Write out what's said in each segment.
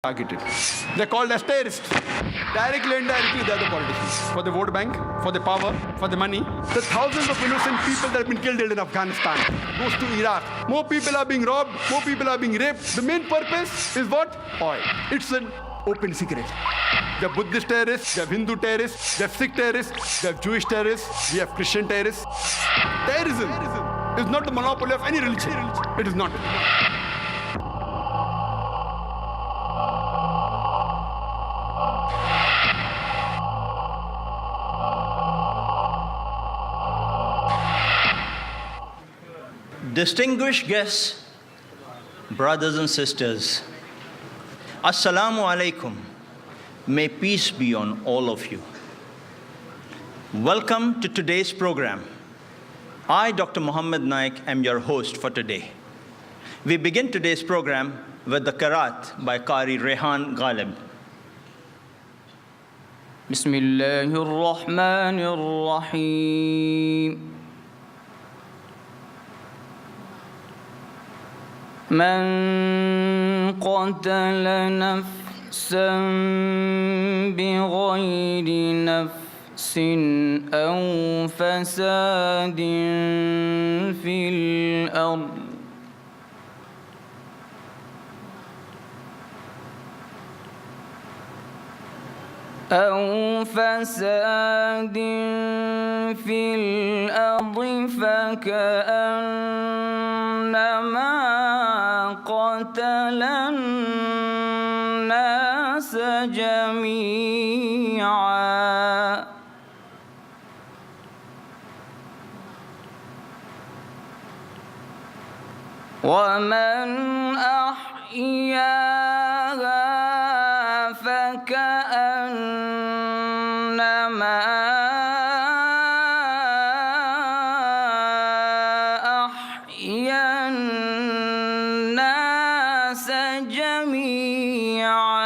targeted. They're called as terrorists. Directly and indirectly, they're the politicians. For the vote bank, for the power, for the money. The thousands of innocent people that have been killed in Afghanistan goes to Iraq. More people are being robbed, more people are being raped. The main purpose is what? Oil. It's an open secret. They have Buddhist terrorists, they have Hindu terrorists, they have Sikh terrorists, they have Jewish terrorists, we have Christian terrorists. Terrorism is not the monopoly of any religion. It is not. Distinguished guests, brothers and sisters, Assalamu alaikum. May peace be on all of you. Welcome to today's program. I, Dr. Muhammad Naik, am your host for today. We begin today's program with the Qiraat by Qari Rehan Ghalib. Bismillahir Rahmanir Rahim. من قتل نفسا بغير نفس أو فساد في الأرض فكأنما قتل الناس جميعا ومن أحياها فكأنما أحيا الناس جميعا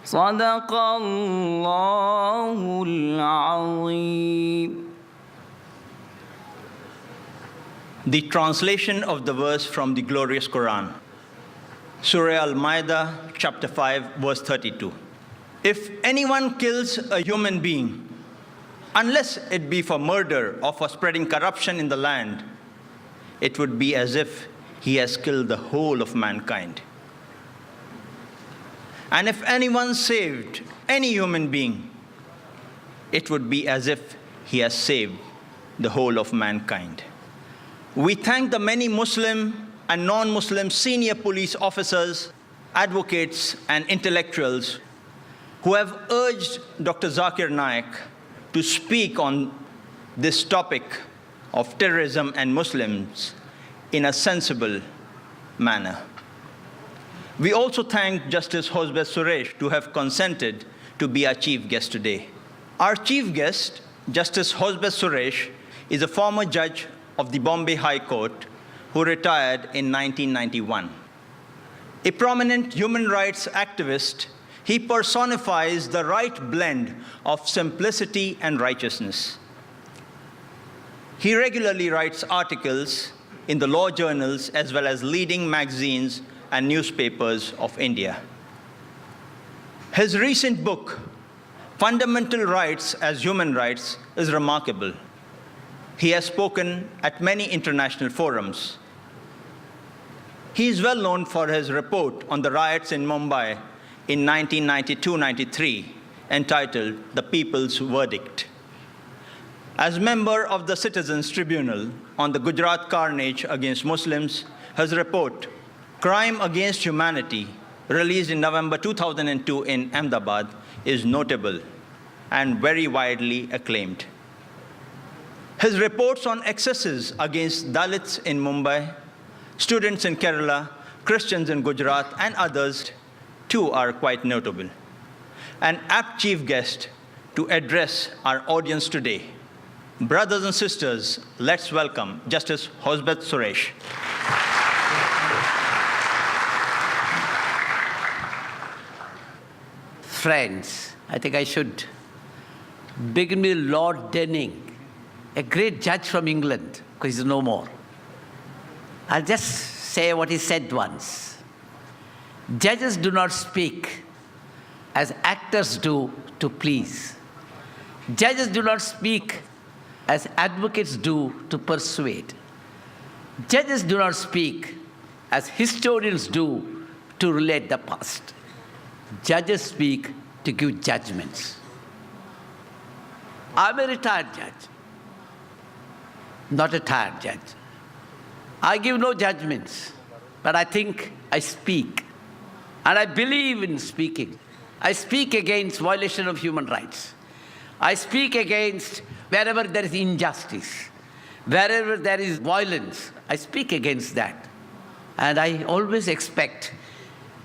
صدق الله العظيم. The translation of the verse from the glorious Quran. Surah Al-Ma'idah, chapter 5, verse 32. If anyone kills a human being, unless it be for murder or for spreading corruption in the land, it would be as if he has killed the whole of mankind. And if anyone saved any human being, it would be as if he has saved the whole of mankind. We thank the many Muslim and non-Muslim senior police officers, advocates, and intellectuals who have urged Dr. Zakir Naik to speak on this topic of terrorism and Muslims in a sensible manner. We also thank Justice Hosbet Suresh to have consented to be our chief guest today. Our chief guest, Justice Hosbet Suresh, is a former judge of the Bombay High Court who retired in 1991. A prominent human rights activist, he personifies the right blend of simplicity and righteousness. He regularly writes articles in the law journals as well as leading magazines and newspapers of India. His recent book, Fundamental Rights as Human Rights, is remarkable. He has spoken at many international forums. He is well known for his report on the riots in Mumbai in 1992-93, entitled The People's Verdict. As member of the Citizens Tribunal on the Gujarat carnage against Muslims, his report, Crime Against Humanity, released in November 2002 in Ahmedabad, is notable and very widely acclaimed. His reports on excesses against Dalits in Mumbai, students in Kerala, Christians in Gujarat, and others, too, are quite notable. An apt chief guest to address our audience today. Brothers and sisters, let's welcome Justice Hosbet Suresh. Friends, I think I should begin with Lord Denning, a great judge from England, because he's no more. I'll just say what he said once. Judges do not speak as actors do to please. Judges do not speak as advocates do to persuade. Judges do not speak as historians do to relate the past. Judges speak to give judgments. I'm a retired judge, not a tired judge. I give no judgments, but I think I speak. And I believe in speaking. I speak against violation of human rights. I speak against wherever there is injustice, wherever there is violence. I speak against that. And I always expect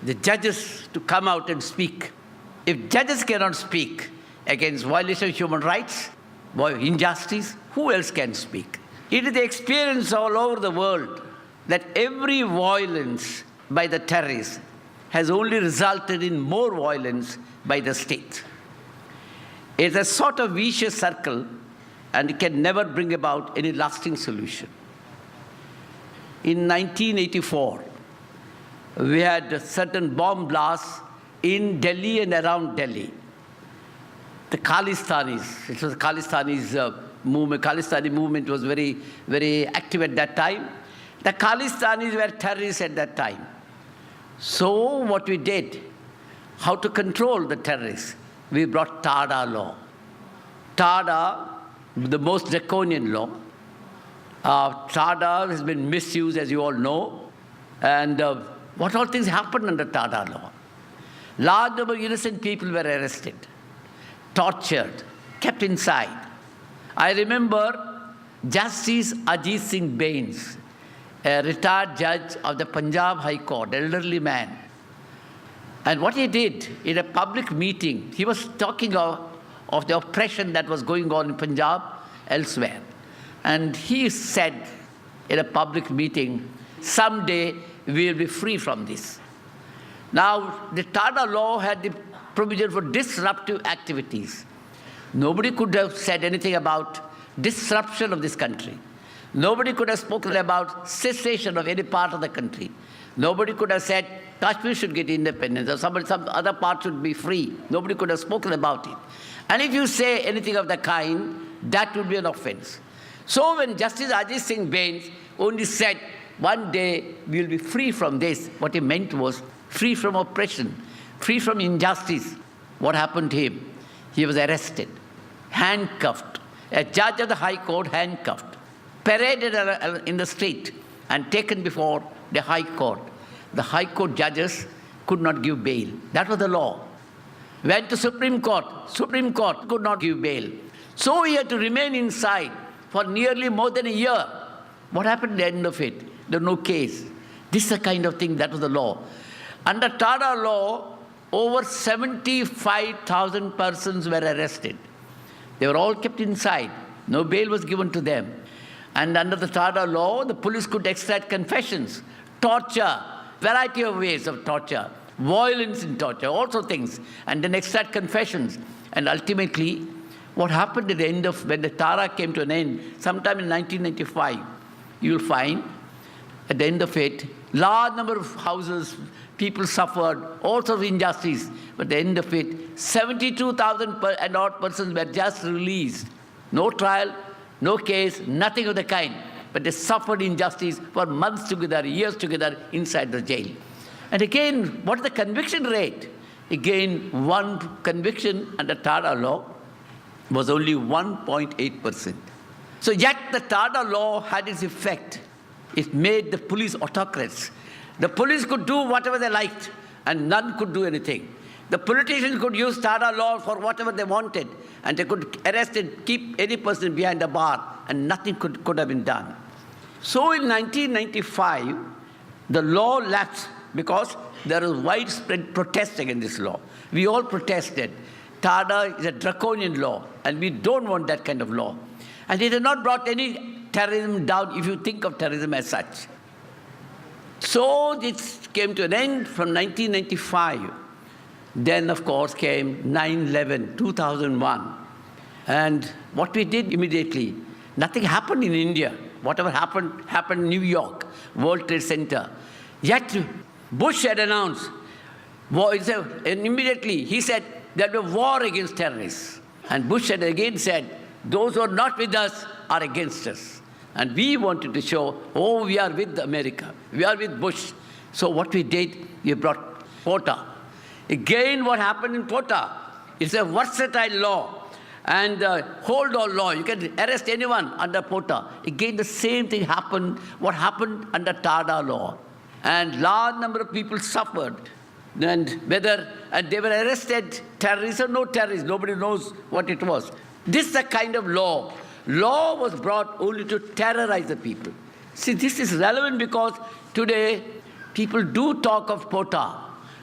the judges to come out and speak. If judges cannot speak against violation of human rights, injustice, who else can speak? It is the experience all over the world that every violence by the terrorists has only resulted in more violence by the state. It's a sort of vicious circle, and it can never bring about any lasting solution. In 1984, we had certain bomb blasts in Delhi and around Delhi. The Khalistanis, it was the Khalistanis movement. Khalistani movement was very, very active at that time. The Khalistanis were terrorists at that time. So what we did, how to control the terrorists? We brought TADA law. TADA, the most draconian law. TADA has been misused, as you all know. And what all things happened under TADA law? Large number of innocent people were arrested, tortured, kept inside. I remember Justice Ajit Singh Bains, a retired judge of the Punjab High Court, elderly man. And what he did in a public meeting, he was talking of the oppression that was going on in Punjab, elsewhere. And he said in a public meeting, someday we will be free from this. Now, the TADA law had the provision for disruptive activities. Nobody could have said anything about disruption of this country. Nobody could have spoken about cessation of any part of the country. Nobody could have said Kashmir should get independence or some other part should be free. Nobody could have spoken about it. And if you say anything of the kind, that would be an offense. So when Justice Ajit Singh Bains only said, one day we will be free from this, what he meant was free from oppression, free from injustice. What happened to him? He was arrested, handcuffed, a judge of the High Court handcuffed, paraded in the street and taken before the High Court. The High Court judges could not give bail. That was the law. Went to Supreme Court could not give bail. So he had to remain inside for nearly more than a year. What happened at the end of it? There was no case. This is the kind of thing that was the law. Under TADA law, over 75,000 persons were arrested. They were all kept inside. No bail was given to them. And under the TADA law, the police could extract confessions, torture, variety of ways of torture, violence in torture, all sorts of things, and then extract confessions. And ultimately, what happened at the end of, when the TADA came to an end, sometime in 1995, you will find, at the end of it, large number of houses, people suffered, all sorts of injustice. But at the end of it, 72,000 and odd persons were just released. No trial, no case, nothing of the kind. But they suffered injustice for months together, years together inside the jail. And again, what is the conviction rate? Again, one conviction under TADA law was only 1.8%. So yet the TADA law had its effect. It made the police autocrats. The police could do whatever they liked, and none could do anything. The politicians could use TADA law for whatever they wanted, and they could arrest and keep any person behind a bar, and nothing could have been done. So in 1995, the law lapsed because there was widespread protest against this law. We all protested. TADA is a draconian law, and we don't want that kind of law. And it has not brought any terrorism down if you think of terrorism as such. So it came to an end from 1995. Then, of course, came 9/11, 2001. And what we did immediately, nothing happened in India. Whatever happened in New York, World Trade Center. Yet Bush had announced, And immediately he said there will be war against terrorists. And Bush had again said, those who are not with us are against us. And we wanted to show, oh, we are with America. We are with Bush. So what we did, we brought POTA. Again, what happened in POTA? It's a versatile law. And hold all law. You can arrest anyone under POTA. Again, the same thing happened. What happened under TADA law? And large number of people suffered. And they were arrested, terrorists or no terrorists, nobody knows what it was. This is the kind of law. Law was brought only to terrorize the people. See, this is relevant because today people do talk of POTA.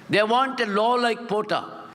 They want a law like POTA.